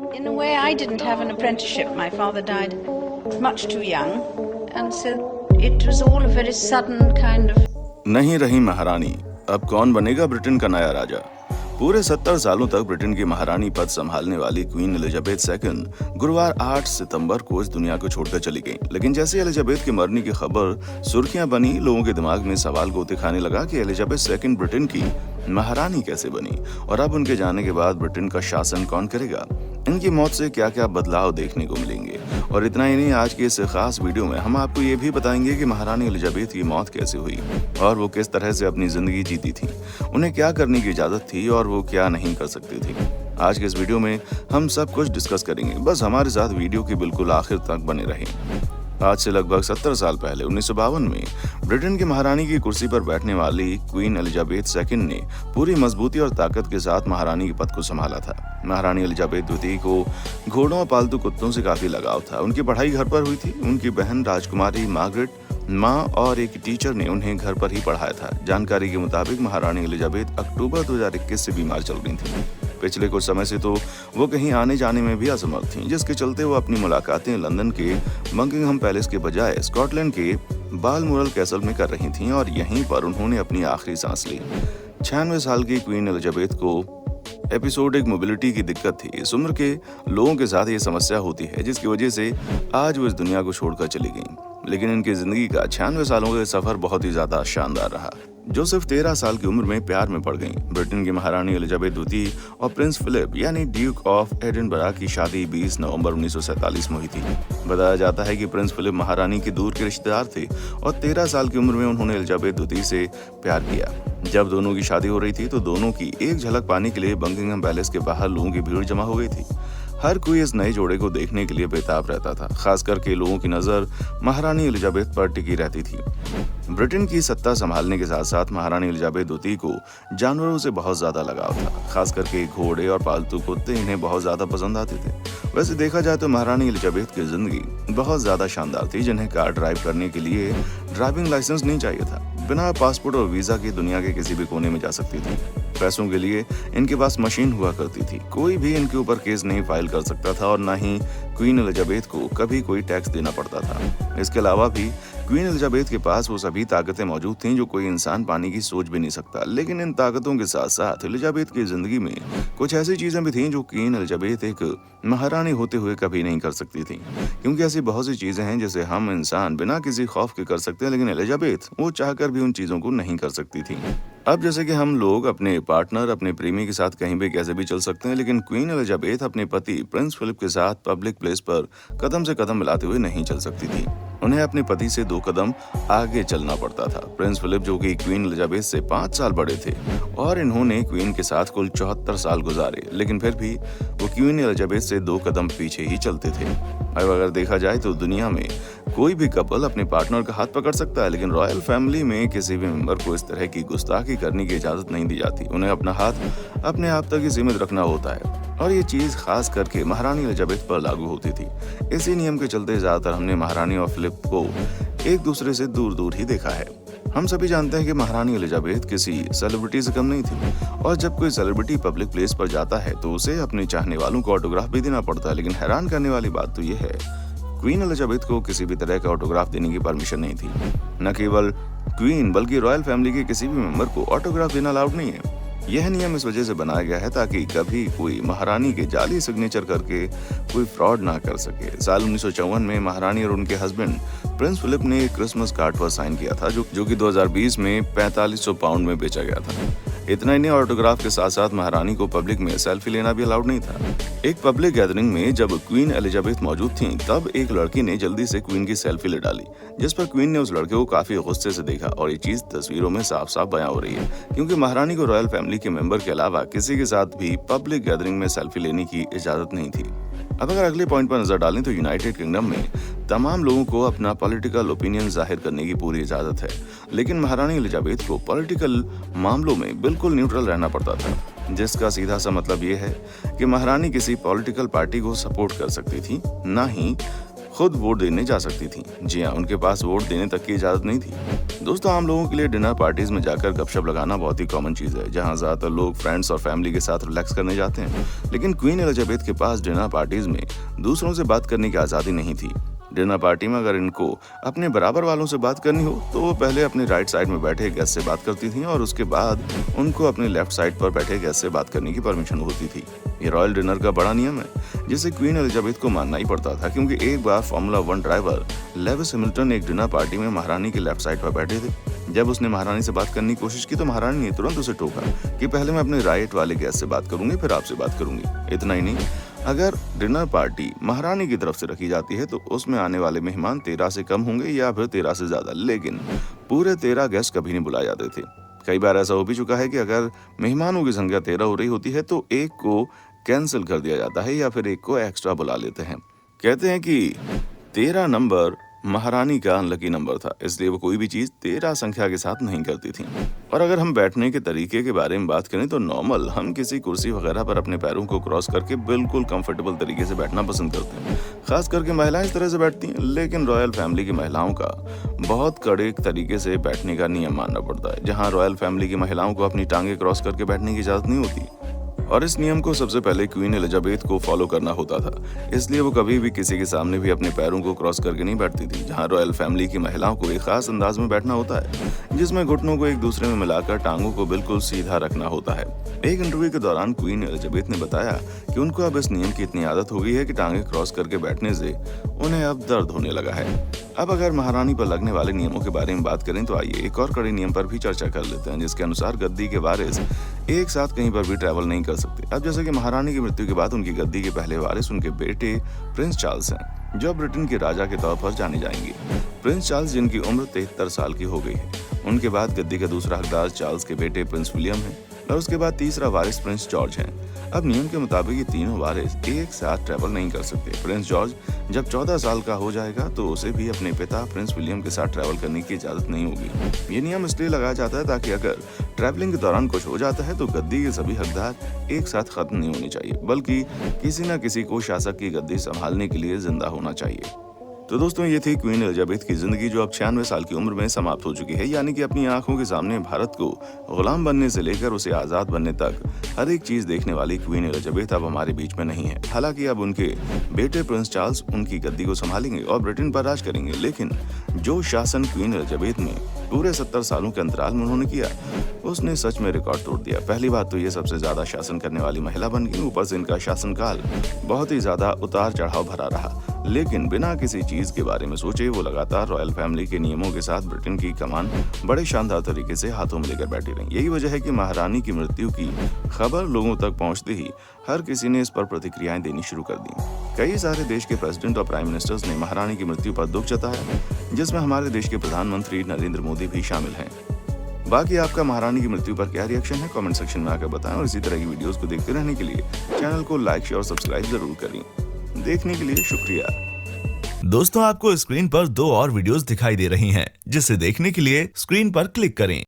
In a way, I didn't have an apprenticeship. My father died much too young, and so it was all a very sudden kind of. नहीं रही महारानी, अब कौन बनेगा Britain का नया राजा। पूरे 70 सालों तक ब्रिटेन की महारानी पद संभालने वाली क्वीन एलिजाबेथ सेकंड गुरुवार 8 सितंबर को इस दुनिया को छोड़कर चली गई। लेकिन जैसे एलिजाबेथ के मरने की खबर सुर्खियां बनी, लोगों के दिमाग में सवाल गोते खाने लगा कि एलिजाबेथ सेकंड ब्रिटेन की महारानी कैसे बनी और अब उनके जाने के बाद ब्रिटेन का शासन कौन करेगा। इनकी मौत से क्या क्या बदलाव देखने को मिलेंगे। और इतना ही नहीं, आज के इस खास वीडियो में हम आपको ये भी बताएंगे कि महारानी एलिजाबेथ की मौत कैसे हुई और वो किस तरह से अपनी जिंदगी जीती थी, उन्हें क्या करने की इजाजत थी और वो क्या नहीं कर सकती थी। आज के इस वीडियो में हम सब कुछ डिस्कस करेंगे, बस हमारे साथ वीडियो की बिल्कुल आखिर तक बने रहें। आज से लगभग 70 साल पहले 1952 में ब्रिटेन की महारानी की कुर्सी पर बैठने वाली क्वीन एलिजाबेथ सेकंड ने पूरी मजबूती और ताकत के साथ महारानी के पद को संभाला था। महारानी एलिजाबेथ द्वितीय को घोड़ों और पालतू कुत्तों से काफी लगाव था। उनकी पढ़ाई घर पर हुई थी। उनकी बहन राजकुमारी मार्गरेट, माँ और एक टीचर ने उन्हें घर पर ही पढ़ाया था। जानकारी के मुताबिक महारानी एलिजाबेथ अक्टूबर 2021 से बीमार चल रही थी। पिछले कुछ समय से तो वो कहीं आने जाने में भी असमर्थ थीं, जिसके चलते वो अपनी मुलाकातें लंदन के बकिंघम पैलेस के बजाय स्कॉटलैंड के बालमोरल कैसल में कर रही थीं और यहीं पर उन्होंने अपनी आखिरी सांस ली। 96 साल की क्वीन एलिजाबेथ को एपिसोडिक मोबिलिटी की दिक्कत थी। इस उम्र के लोगों के साथ ये समस्या होती है, जिसकी वजह से आज वो इस दुनिया को छोड़कर चली गईं। लेकिन इनकी जिंदगी का 96 सालों का सफर बहुत ही ज्यादा शानदार रहा, जो सिर्फ 13 साल की उम्र में प्यार में पड़ गईं। ब्रिटेन की महारानी एलिजाबेथ द्वितीय और प्रिंस फिलिप यानी ड्यूक ऑफ एडिनबरा की शादी 20 नवंबर 1947 में हुई थी। बताया जाता है कि प्रिंस फिलिप महारानी के दूर के रिश्तेदार थे और 13 साल की उम्र में उन्होंने एलिजाबेथ द्वितीय से प्यार किया। जब दोनों की शादी हो रही थी तो दोनों की एक झलक पाने के लिए बकिंघम पैलेस के बाहर लोगों की भीड़ जमा हो गई थी। हर कोई इस नए जोड़े को देखने के लिए बेताब रहता था। खास करके लोगों की नजर महारानी एलिजाबेथ पर टिकी रहती थी। ब्रिटेन की सत्ता संभालने के साथ साथ महारानी एलिजाबेथ द्वितीय को जानवरों से बहुत ज्यादा लगाव था। खास करके घोड़े और पालतू कुत्ते इन्हें बहुत ज्यादा पसंद आते थे। वैसे देखा जाए तो महारानी एलिजाबेथ की जिंदगी बहुत ज्यादा शानदार थी, जिन्हें कार ड्राइव करने के लिए ड्राइविंग लाइसेंस नहीं चाहिए था। बिना पासपोर्ट और वीजा के दुनिया के किसी भी कोने में जा सकती थी। पैसों के लिए इनके पास मशीन हुआ करती थी। कोई भी इनके ऊपर केस नहीं फाइल कर सकता था और न ही क्वीन एलिजाबेथ को कभी कोई टैक्स देना पड़ता था। इसके अलावा भी क्वीन एलिजाबेथ के पास वो सभी ताकतें मौजूद थीं जो कोई इंसान पाने की सोच भी नहीं सकता। लेकिन इन ताकतों के साथ साथ एलिजाबेथ की जिंदगी में कुछ ऐसी चीजें भी थीं जो क्वीन एलिजाबेथ एक महारानी होते हुए कभी नहीं कर सकती थी, क्योंकि ऐसी बहुत सी चीजें हैं जिसे हम इंसान बिना किसी खौफ के कर सकते हैं, लेकिन एलिजाबेथ वो चाहकर भी उन चीजों को नहीं कर सकती थी। अब जैसे कि हम लोग अपने पार्टनर, अपने प्रेमी के साथ कहीं भी कैसे भी चल सकते हैं, लेकिन क्वीन एलिजाबेथ अपने पति प्रिंस फिलिप के साथ पब्लिक प्लेस पर कदम से कदम मिलाते हुए नहीं चल सकती थी। उन्हें अपने पति से 2 कदम आगे चलना पड़ता था। प्रिंस फिलिप, जो कि क्वीन एलिजाबेथ से 5 साल बड़े थे और इन्होंने क्वीन के साथ कुल 74 साल गुजारे, लेकिन फिर भी वो क्वीन एलिजाबेथ से 2 कदम पीछे ही चलते थे। अब अगर देखा जाए तो दुनिया में कोई भी कपल अपने पार्टनर का हाथ पकड़ सकता है, लेकिन रॉयल फैमिली में किसी भी मेंबर को इस तरह की गुस्ताखी करने की इजाजत नहीं दी जाती। उन्हें अपना हाथ अपने आप तक ही सीमित रखना होता है और ये चीज खास करके महारानी एलिजाबेथ पर लागू होती थी। इसी नियम के चलते ज्यादातर हमने महारानी और फिलिप को एक दूसरे से दूर दूर ही देखा है। हम सभी जानते हैं कि महारानी एलिजाबेथ किसी सेलिब्रिटी से कम नहीं थी और जब कोई सेलिब्रिटी पब्लिक प्लेस पर जाता है तो उसे अपने चाहने वालों को ऑटोग्राफ भी देना पड़ता है। लेकिन हैरान करने वाली बात तो यह है, क्वीन एलिजाबेथ को किसी भी तरह का ऑटोग्राफ देने की परमिशन नहीं थी। न केवल क्वीन बल्कि रॉयल फैमिली के किसी भी मेंबर को ऑटोग्राफ देना अलाउड नहीं है। यह नियम इस वजह से बनाया गया है ताकि कभी कोई महारानी के जाली सिग्नेचर करके कोई फ्रॉड ना कर सके। साल 1954 में महारानी और उनके हस्बैंड प्रिंस फिलिप ने एक क्रिसमस कार्ड पर साइन किया था, जो कि 2020 में 4500 पाउंड में बेचा गया था। इतना ही नहीं, ऑटोग्राफ के साथ साथ महारानी को पब्लिक में सेल्फी लेना भी अलाउड नहीं था। एक पब्लिक गैदरिंग में जब क्वीन एलिजाबेथ मौजूद थीं, तब एक लड़की ने जल्दी से क्वीन की सेल्फी ले डाली, जिस पर क्वीन ने उस लड़के को काफी गुस्से से देखा और ये चीज तस्वीरों में साफ साफ बयां हो रही है, क्योंकि महारानी को रॉयल फैमिली के मेंबर के अलावा किसी के साथ भी पब्लिक गैदरिंग में सेल्फी लेने की इजाजत नहीं थी। अब अगर अगले पॉइंट पर नजर डालें तो यूनाइटेड किंगडम में तमाम लोगों को अपना पॉलिटिकल ओपिनियन जाहिर करने की पूरी इजाजत है, लेकिन महारानी एलिजाबेथ को पॉलिटिकल मामलों में बिल्कुल न्यूट्रल रहना पड़ता था, जिसका सीधा सा मतलब ये है कि महारानी किसी पॉलिटिकल पार्टी को सपोर्ट कर सकती थी, ना ही खुद वोट देने जा सकती थी। जी हाँ, उनके पास वोट देने तक की इजाजत नहीं थी। दोस्तों, आम लोगों के लिए डिनर पार्टीज में जाकर गपशप लगाना बहुत ही कॉमन चीज है, जहाँ ज्यादातर लोग फ्रेंड्स और फैमिली के साथ रिलैक्स करने जाते हैं। लेकिन क्वीन एलिजाबेथ के पास डिनर पार्टीज में दूसरों से बात करने की आजादी नहीं थी। डिनर पार्टी में अगर इनको अपने बराबर वालों से बात करनी हो तो वो पहले अपने राइट साइड में बैठे गेस्ट से बात करती थी और उसके बाद उनको अपने लेफ्ट साइड पर बैठे गेस्ट से बात करने की परमिशन होती थी। ये रॉयल डिनर का बड़ा नियम है जिसे क्वीन एलिजाबेथ को मानना ही पड़ता था, क्योंकि एक बार फार्मूला 1 ड्राइवर लेविस हैमिल्टन एक डिनर पार्टी में महारानी के लेफ्ट साइड पर बैठे थे। जब उसने महारानी से बात करने की कोशिश की तो महारानी ने तुरंत उसे टोका कि पहले मैं अपने राइट वाले गेस्ट से बात करूंगी, फिर आपसे बात करूंगी। इतना ही नहीं, अगर डिनर पार्टी महारानी की तरफ से रखी जाती है तो उसमें आने वाले मेहमान 13 से कम होंगे या फिर 13 से ज्यादा, लेकिन पूरे 13 गेस्ट कभी नहीं बुलाए जाते थे। कई बार ऐसा हो भी चुका है कि अगर मेहमानों की संख्या 13 हो रही होती है तो एक को कैंसिल कर दिया जाता है या फिर एक को एक्स्ट्रा बुला लेते हैं। कहते हैं कि 13 नंबर महारानी का अनलकी नंबर था, इसलिए वो कोई भी चीज 13 संख्या के साथ नहीं करती थी। और अगर हम बैठने के तरीके के बारे में बात करें तो नॉर्मल हम किसी कुर्सी वगैरह पर अपने पैरों को क्रॉस करके बिल्कुल कंफर्टेबल तरीके से बैठना पसंद करते हैं। खास करके महिलाएं इस तरह से बैठती हैं, लेकिन रॉयल फैमिली की महिलाओं का बहुत कड़े तरीके से बैठने का नियम मानना पड़ता है, जहाँ रॉयल फैमिली की महिलाओं को अपनी टांगे क्रॉस करके बैठने की इजाजत नहीं होती। और इस नियम को सबसे पहले क्वीन एलिजाबेथ को फॉलो करना होता था, इसलिए वो कभी भी किसी के सामने भी अपने पैरों को क्रॉस करके नहीं बैठती थी। जहां रॉयल फैमिली की महिलाओं को एक खास अंदाज में बैठना होता है, जिसमें घुटनों को एक दूसरे में मिलाकर टांगों को बिल्कुल सीधा रखना होता है। एक इंटरव्यू के दौरान क्वीन एलिजाबेथ ने बताया कि उनको अब इस नियम की इतनी आदत हो गई है कि टांगे क्रॉस करके बैठने से उन्हें अब दर्द होने लगा है। अब अगर महारानी पर लगने वाले नियमों के बारे में बात करें तो आइए एक और कड़े नियम पर भी चर्चा कर लेते हैं, जिसके अनुसार गद्दी के वारिस एक साथ कहीं पर भी ट्रैवल नहीं कर सकते। अब जैसे कि महारानी की मृत्यु के बाद उनकी गद्दी के पहले वारिस उनके बेटे प्रिंस चार्ल्स हैं, जो ब्रिटेन के राजा के तौर पर जाने जाएंगे। प्रिंस चार्ल्स जिनकी उम्र 73 साल की हो गई है। उनके बाद गद्दी का दूसरा हकदार चार्ल्स के बेटे प्रिंस विलियम है और उसके बाद तीसरा वारिस प्रिंस जॉर्ज हैं। अब नियम के मुताबिक ये तीनों वारिस एक साथ ट्रैवल नहीं कर सकते। प्रिंस जॉर्ज जब 14 साल का हो जाएगा तो उसे भी अपने पिता प्रिंस विलियम के साथ ट्रैवल करने की इजाजत नहीं होगी। ये नियम इसलिए लगाया जाता है ताकि अगर ट्रैवलिंग के दौरान कुछ हो जाता है तो गद्दी के सभी हकदार एक साथ खत्म नहीं होनी चाहिए, बल्कि किसी न किसी को शासक की गद्दी संभालने के लिए जिंदा होना चाहिए। तो दोस्तों, ये थी क्वीन एलिजाबेथ की जिंदगी, जो अब 96 साल की उम्र में समाप्त हो चुकी है। यानी कि अपनी आंखों के सामने भारत को गुलाम बनने से लेकर उसे आजाद बनने तक हर एक चीज देखने वाली क्वीन एलिजाबेथ अब हमारे बीच में नहीं है। हालांकि अब उनके बेटे प्रिंस चार्ल्स उनकी गद्दी को संभालेंगे और ब्रिटेन पर राज करेंगे, लेकिन जो शासन क्वीन एलिजाबेथ ने पूरे 70 सालों के अंतराल में उन्होंने किया, उसने सच में रिकॉर्ड तोड़ दिया। पहली बात तो ये सबसे ज्यादा शासन करने वाली महिला बन गई, ऊपर से इनका शासनकाल बहुत ही ज्यादा उतार चढ़ाव भरा रहा, लेकिन बिना किसी चीज के बारे में सोचे वो लगातार रॉयल फैमिली के नियमों के साथ ब्रिटेन की कमान बड़े शानदार तरीके से हाथों में लेकर बैठी रही। यही वजह है कि महारानी की मृत्यु की खबर लोगों तक पहुंचते ही हर किसी ने इस पर प्रतिक्रियाएं देनी शुरू कर दी। कई सारे देश के प्रेसिडेंट और प्राइम मिनिस्टर्स ने महारानी की मृत्यु पर दुख जताया, जिसमें हमारे देश के प्रधानमंत्री नरेंद्र मोदी भी शामिल हैं। बाकी आपका महारानी की मृत्यु पर क्या रिएक्शन है, कमेंट सेक्शन में आकर बताएं और इसी तरह की वीडियोस को देखते रहने के लिए चैनल को लाइक, शेयर और सब्सक्राइब जरूर करें। देखने के लिए शुक्रिया। दोस्तों, आपको स्क्रीन पर 2 और वीडियोस दिखाई दे रही हैं, जिसे देखने के लिए स्क्रीन पर क्लिक करें।